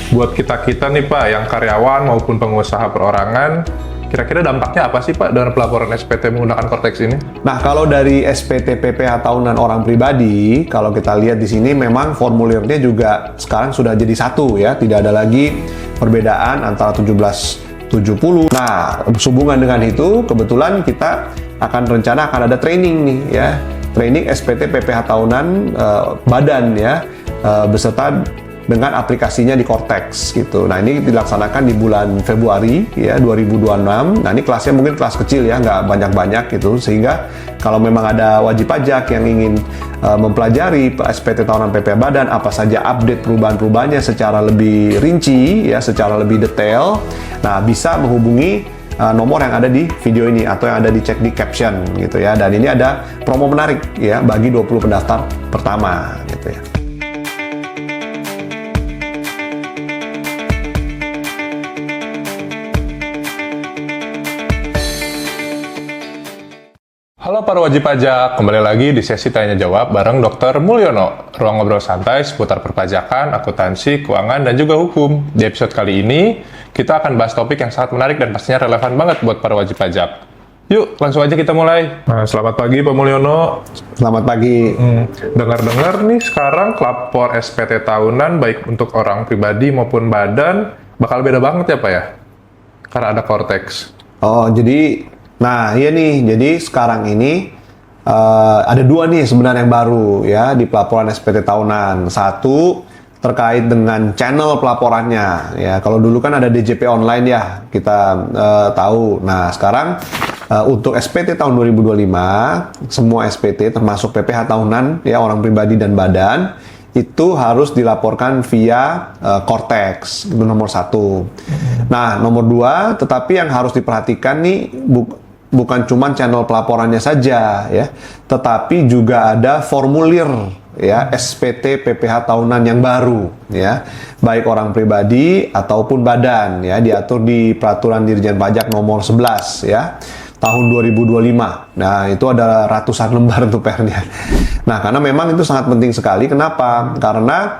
buat kita-kita nih Pak, yang karyawan maupun pengusaha perorangan, kira-kira dampaknya apa sih Pak dengan pelaporan SPT menggunakan Cortex ini? Nah, kalau dari SPT PPh tahunan orang pribadi, kalau kita lihat di sini memang formulirnya juga sekarang sudah jadi satu ya, tidak ada lagi perbedaan antara 1770. Nah, sehubungan dengan itu, kebetulan kita rencana akan ada training nih ya, training SPT PPh tahunan badan ya, beserta dengan aplikasinya di Cortex gitu. Nah, ini dilaksanakan di bulan Februari ya 2026. Nah, ini kelasnya mungkin kelas kecil ya, nggak banyak-banyak gitu, sehingga kalau memang ada wajib pajak yang ingin mempelajari SPT tahunan PPh badan, apa saja update perubahan-perubahannya secara lebih rinci ya, secara lebih detail, nah bisa menghubungi nomor yang ada di video ini atau yang ada di cek di caption gitu ya. Dan ini ada promo menarik ya bagi 20 pendaftar pertama gitu ya. Halo para wajib pajak, kembali lagi di sesi tanya jawab bareng Dr. Mulyono, ruang ngobrol santai seputar perpajakan, akuntansi, keuangan, dan juga hukum. Di episode kali ini, kita akan bahas topik yang sangat menarik dan pastinya relevan banget buat para wajib pajak. Yuk, langsung aja kita mulai. Nah, selamat pagi Pak Mulyono. Selamat pagi. Dengar-dengar nih sekarang lapor SPT tahunan baik untuk orang pribadi maupun badan bakal beda banget ya Pak ya? Karena ada Cortex. Oh, jadi nah, iya nih. Jadi sekarang ini ada dua nih sebenarnya yang baru ya di pelaporan SPT tahunan. Satu terkait dengan channel pelaporannya ya. Kalau dulu kan ada DJP online ya, kita tahu. Nah, sekarang untuk SPT tahun 2025, semua SPT termasuk PPh tahunan ya, orang pribadi dan badan itu harus dilaporkan via Cortex, itu nomor satu. Nah, nomor dua, tetapi yang harus diperhatikan nih bukan cuma channel pelaporannya saja ya, tetapi juga ada formulir ya SPT PPh tahunan yang baru ya, baik orang pribadi ataupun badan ya, diatur di Peraturan Dirjen Pajak nomor 11 ya tahun 2025. Nah, itu ada ratusan lembar untuk PR-nya. Nah, karena memang itu sangat penting sekali. Kenapa? Karena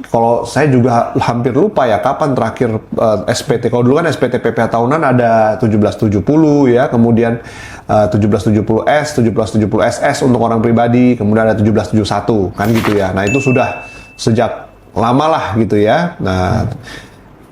kalau saya juga hampir lupa ya kapan terakhir SPT. Kalau dulu kan SPT PPh tahunan ada 1770 ya, kemudian 1770S, 1770SS untuk orang pribadi, kemudian ada 1771 kan gitu ya. Nah, itu sudah sejak lama lah gitu ya. Nah,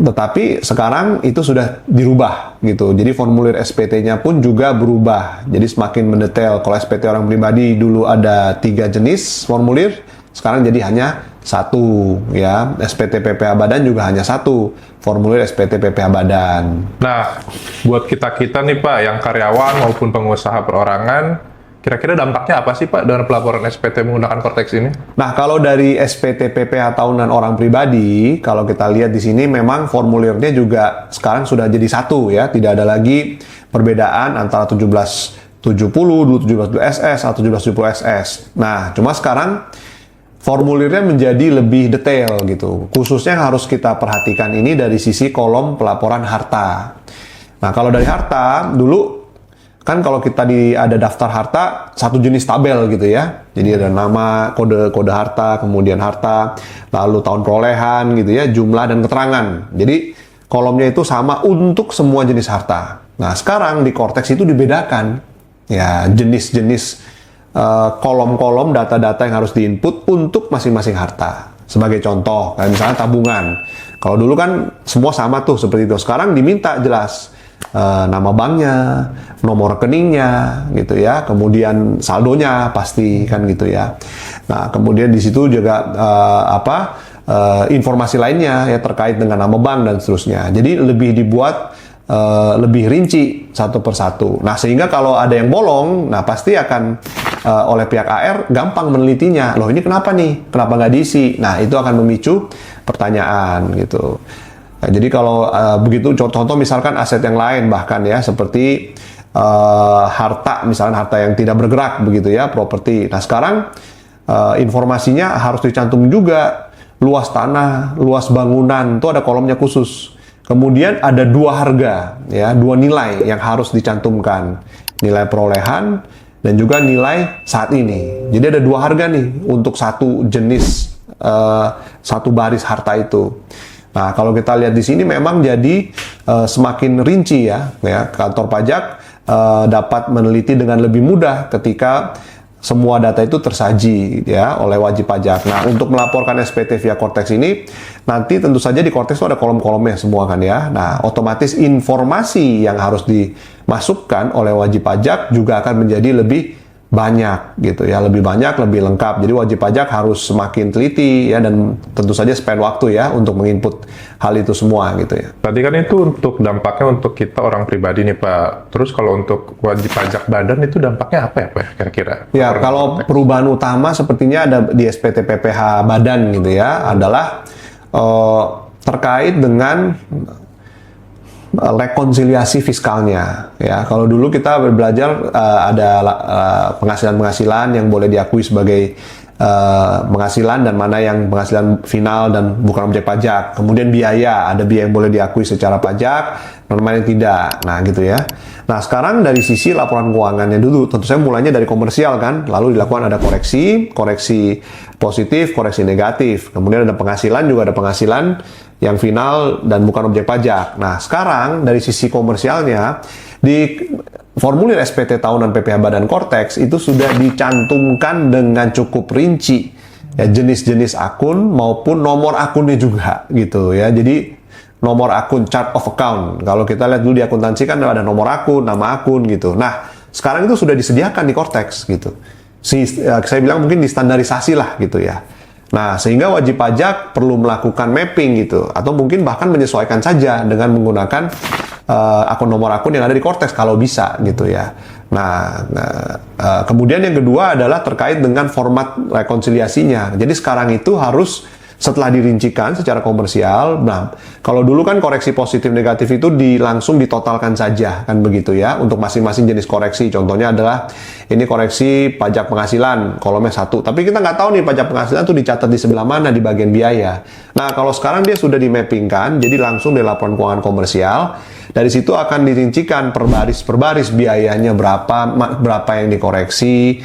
tetapi sekarang itu sudah dirubah gitu. Jadi formulir SPT-nya pun juga berubah. Jadi semakin mendetail. Kalau SPT orang pribadi dulu ada 3 jenis formulir, sekarang jadi hanya satu ya. SPT PPh badan juga hanya satu formulir SPT PPh badan. Nah, buat kita-kita nih Pak, yang karyawan maupun pengusaha perorangan, kira-kira dampaknya apa sih Pak dengan pelaporan SPT menggunakan Cortex ini? Nah, kalau dari SPT PPh tahunan orang pribadi, kalau kita lihat di sini memang formulirnya juga sekarang sudah jadi satu ya, tidak ada lagi perbedaan antara 1770, 1770SS atau 1770SS. Nah, cuma sekarang formulirnya menjadi lebih detail gitu. Khususnya yang harus kita perhatikan ini dari sisi kolom pelaporan harta. Nah, kalau dari harta dulu kan kalau kita ada daftar harta satu jenis tabel gitu ya. Jadi ada nama, kode harta, kemudian harta, lalu tahun perolehan gitu ya, jumlah dan keterangan. Jadi kolomnya itu sama untuk semua jenis harta. Nah, sekarang di Cortex itu dibedakan ya jenis-jenis kolom-kolom data-data yang harus diinput untuk masing-masing harta. Sebagai contoh, kayak misalnya tabungan. Kalau dulu kan semua sama tuh seperti itu. Sekarang diminta jelas nama banknya, nomor rekeningnya, gitu ya. Kemudian saldonya pasti kan gitu ya. Nah, kemudian di situ juga informasi lainnya ya terkait dengan nama bank dan seterusnya. Jadi lebih dibuat lebih rinci satu persatu. Nah, sehingga kalau ada yang bolong, nah pasti akan oleh pihak AR gampang menelitinya. Loh, ini kenapa nih? Kenapa nggak diisi? Nah, itu akan memicu pertanyaan gitu. Nah, jadi kalau begitu contoh misalkan aset yang lain bahkan ya seperti harta, misalnya harta yang tidak bergerak begitu ya, properti. Nah, sekarang informasinya harus dicantum juga luas tanah, luas bangunan, itu ada kolomnya khusus. Kemudian ada dua harga ya, dua nilai yang harus dicantumkan. Nilai perolehan dan juga nilai saat ini. Jadi ada dua harga nih untuk satu jenis satu baris harta itu. Nah, kalau kita lihat di sini memang jadi semakin rinci ya, kantor pajak dapat meneliti dengan lebih mudah ketika semua data itu tersaji ya oleh wajib pajak. Nah, untuk melaporkan SPT via Cortex ini, nanti tentu saja di Cortex itu ada kolom-kolomnya semua kan ya. Nah, otomatis informasi yang harus dimasukkan oleh wajib pajak juga akan menjadi lebih banyak gitu ya, lebih banyak, lebih lengkap. Jadi wajib pajak harus semakin teliti ya, dan tentu saja spend waktu ya untuk menginput hal itu semua gitu ya. Tadi kan itu untuk dampaknya untuk kita orang pribadi nih Pak. Terus kalau untuk wajib pajak badan itu dampaknya apa ya Pak kira-kira? Ya, kalau perubahan utama sepertinya ada di SPT PPh badan gitu ya, adalah terkait dengan rekonsiliasi fiskalnya ya. Kalau dulu kita belajar ada penghasilan-penghasilan yang boleh diakui sebagai penghasilan dan mana yang penghasilan final dan bukan objek pajak. Kemudian biaya, ada biaya yang boleh diakui secara pajak dan mana yang tidak. Nah, gitu ya. Nah, sekarang dari sisi laporan keuangannya dulu, tentu saya mulainya dari komersial kan, lalu dilakukan ada koreksi positif, koreksi negatif. Kemudian ada penghasilan, juga ada penghasilan yang final dan bukan objek pajak. Nah, sekarang dari sisi komersialnya, di formulir SPT tahunan PPh Badan Cortex itu sudah dicantumkan dengan cukup rinci ya, jenis-jenis akun maupun nomor akunnya juga gitu ya. Jadi nomor akun, chart of account. Kalau kita lihat dulu di akuntansi kan ada nomor akun, nama akun gitu. Nah, sekarang itu sudah disediakan di Cortex gitu. Saya bilang mungkin distandarisasi lah gitu ya. Nah, sehingga wajib pajak perlu melakukan mapping gitu, atau mungkin bahkan menyesuaikan saja dengan menggunakan akun nomor akun yang ada di Cortex kalau bisa gitu ya. Nah, kemudian yang kedua adalah terkait dengan format rekonsiliasinya. Jadi sekarang itu harus setelah dirincikan secara komersial. Nah, kalau dulu kan koreksi positif negatif itu langsung ditotalkan saja kan begitu ya untuk masing-masing jenis koreksi. Contohnya adalah ini koreksi pajak penghasilan kolomnya 1, tapi kita nggak tahu nih pajak penghasilan itu dicatat di sebelah mana di bagian biaya. Nah, kalau sekarang dia sudah dimappingkan, jadi langsung di laporan keuangan komersial. Dari situ akan dirincikan per baris biayanya berapa yang dikoreksi.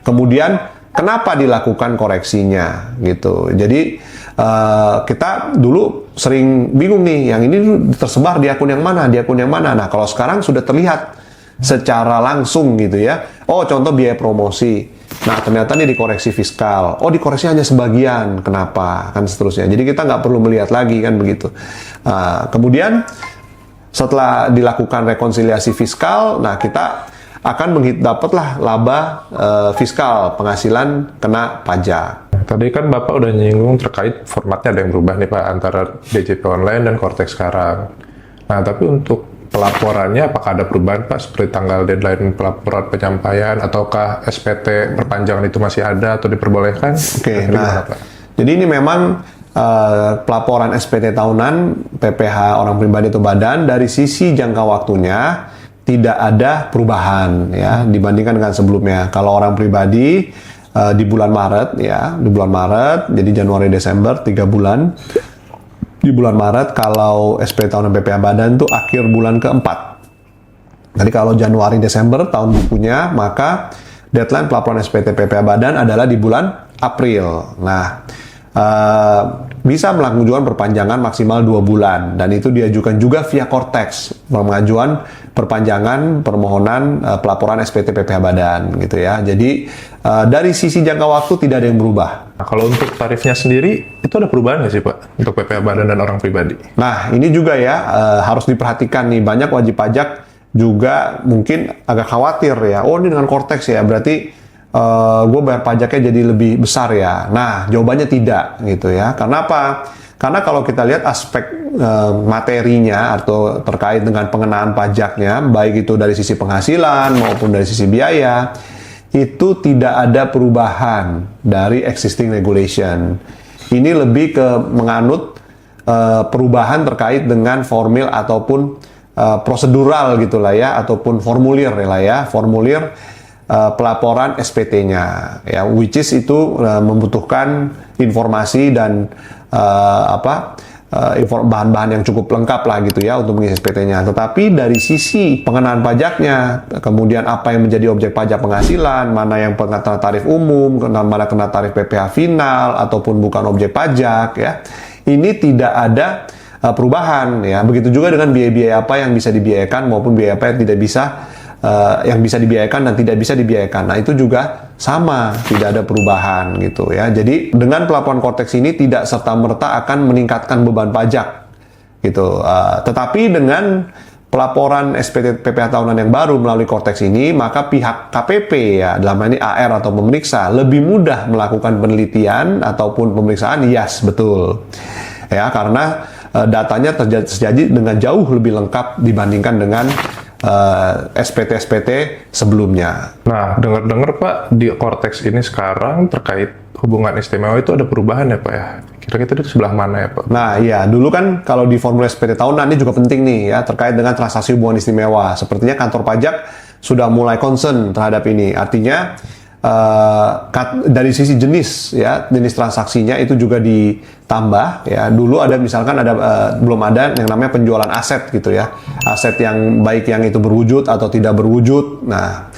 Kemudian kenapa dilakukan koreksinya gitu. Jadi kita dulu sering bingung nih, yang ini tersebar di akun yang mana, di akun yang mana. Nah, kalau sekarang sudah terlihat secara langsung gitu ya. Oh, contoh biaya promosi. Nah, ternyata ini dikoreksi fiskal. Oh, dikoreksi hanya sebagian. Kenapa? Kan seterusnya. Jadi kita nggak perlu melihat lagi kan begitu. Kemudian setelah dilakukan rekonsiliasi fiskal, nah kita akan dapatlah laba fiskal, penghasilan kena pajak. Tadi kan Bapak udah nyinggung terkait formatnya ada yang berubah nih Pak antara DJP Online dan Cortex sekarang. Nah, tapi untuk pelaporannya apakah ada perubahan Pak seperti tanggal deadline pelaporan penyampaian ataukah SPT perpanjangan itu masih ada atau diperbolehkan? Oke, nah, jadi ini memang pelaporan SPT tahunan PPh orang pribadi atau badan dari sisi jangka waktunya tidak ada perubahan ya dibandingkan dengan sebelumnya. Kalau orang pribadi di bulan Maret ya, di bulan Maret, jadi Januari Desember 3 bulan. Di bulan Maret kalau SPT tahunan PPh badan itu akhir bulan keempat. Jadi kalau Januari Desember tahun bukunya, maka deadline pelaporan SPT PPh badan adalah di bulan April. Nah, bisa melakukan perpanjangan maksimal 2 bulan dan itu diajukan juga via Cortex pengajuan perpanjangan permohonan pelaporan SPT PPh badan gitu ya. Jadi dari sisi jangka waktu tidak ada yang berubah. Nah, kalau untuk tarifnya sendiri itu ada perubahan nggak sih Pak untuk PPh badan dan orang pribadi? Nah, ini juga ya harus diperhatikan nih, banyak wajib pajak juga mungkin agak khawatir ya. Oh, ini dengan Cortex ya berarti gue bayar pajaknya jadi lebih besar ya. Nah, jawabannya tidak gitu ya. Karena apa? Karena kalau kita lihat aspek materinya atau terkait dengan pengenaan pajaknya, baik itu dari sisi penghasilan maupun dari sisi biaya, itu tidak ada perubahan dari existing regulation. Ini lebih ke menganut perubahan terkait dengan formil ataupun prosedural gitulah ya, ataupun formulir lah ya, formulir pelaporan SPT-nya ya, which is itu membutuhkan informasi dan bahan-bahan yang cukup lengkap lah gitu ya untuk mengisi SPT-nya. Tetapi dari sisi pengenaan pajaknya, kemudian apa yang menjadi objek pajak penghasilan, mana yang kena tarif umum, mana kena tarif PPh final ataupun bukan objek pajak ya, ini tidak ada perubahan ya. Begitu juga dengan biaya-biaya apa yang bisa dibiayakan maupun biaya apa yang tidak bisa yang bisa dibiayakan dan tidak bisa dibiayakan. Nah, itu juga sama, tidak ada perubahan gitu ya. Jadi dengan pelaporan Cortex ini tidak serta-merta akan meningkatkan beban pajak gitu. Tetapi dengan pelaporan SPT PPh tahunan yang baru melalui Cortex ini, maka pihak KPP ya, dalam hal ini AR atau pemeriksa, lebih mudah melakukan penelitian ataupun pemeriksaan. Yes, betul. Ya, karena datanya terjadi dengan jauh lebih lengkap dibandingkan dengan SPT-SPT sebelumnya. Nah, dengar-dengar Pak, di Cortex ini sekarang terkait hubungan istimewa itu ada perubahan ya Pak ya? Kira-kira itu sebelah mana ya Pak? Nah, iya, dulu kan kalau di formula SPT tahunan ini juga penting nih ya, terkait dengan transaksi hubungan istimewa. Sepertinya kantor pajak sudah mulai concern terhadap ini. Artinya dari sisi jenis ya, jenis transaksinya itu juga ditambah ya. Dulu ada misalkan belum ada yang namanya penjualan aset gitu ya. Aset yang baik yang itu berwujud atau tidak berwujud. Nah,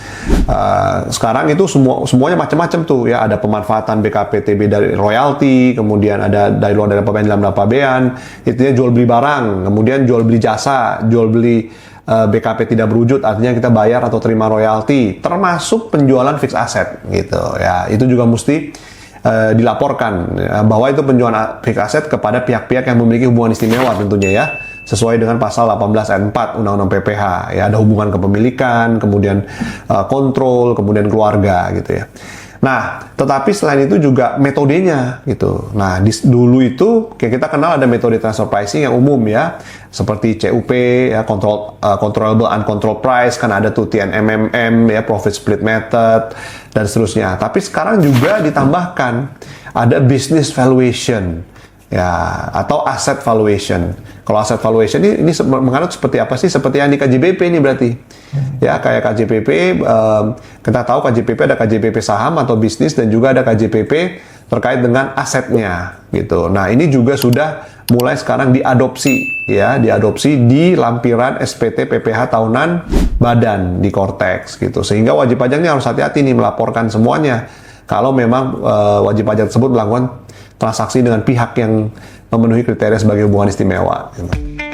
sekarang itu semuanya macam-macam tuh ya. Ada pemanfaatan BKPTB dari royalti, kemudian ada dari luar dari APBN dalam APBN, intinya jual beli barang, kemudian jual beli jasa, jual beli BKP tidak berwujud, artinya kita bayar atau terima royalti, termasuk penjualan fixed asset gitu ya. Itu juga mesti dilaporkan ya, bahwa itu penjualan fixed asset kepada pihak-pihak yang memiliki hubungan istimewa tentunya ya, sesuai dengan pasal 18 ayat 4 Undang-Undang PPh ya. Ada hubungan kepemilikan, kemudian kontrol, kemudian keluarga gitu ya. Nah, tetapi selain itu juga metodenya gitu. Nah, dulu itu kayak kita kenal ada metode transfer pricing yang umum ya, seperti CUP ya, controllable uncontrolled price, kan ada tuh TNMMM ya, profit split method dan seterusnya. Tapi sekarang juga ditambahkan ada business valuation ya, atau asset valuation. Kalau asset valuation ini menganut seperti apa sih? Seperti yang di KJPP ini berarti. Ya, kayak KJPP, kita tahu KJPP ada KJPP saham atau bisnis dan juga ada KJPP terkait dengan asetnya gitu. Nah, ini juga sudah mulai sekarang diadopsi ya, diadopsi di lampiran SPT PPh tahunan badan di Cortex gitu. Sehingga wajib pajak ini harus hati-hati nih melaporkan semuanya kalau memang wajib pajak tersebut melakukan transaksi dengan pihak yang memenuhi kriteria sebagai hubungan istimewa gitu.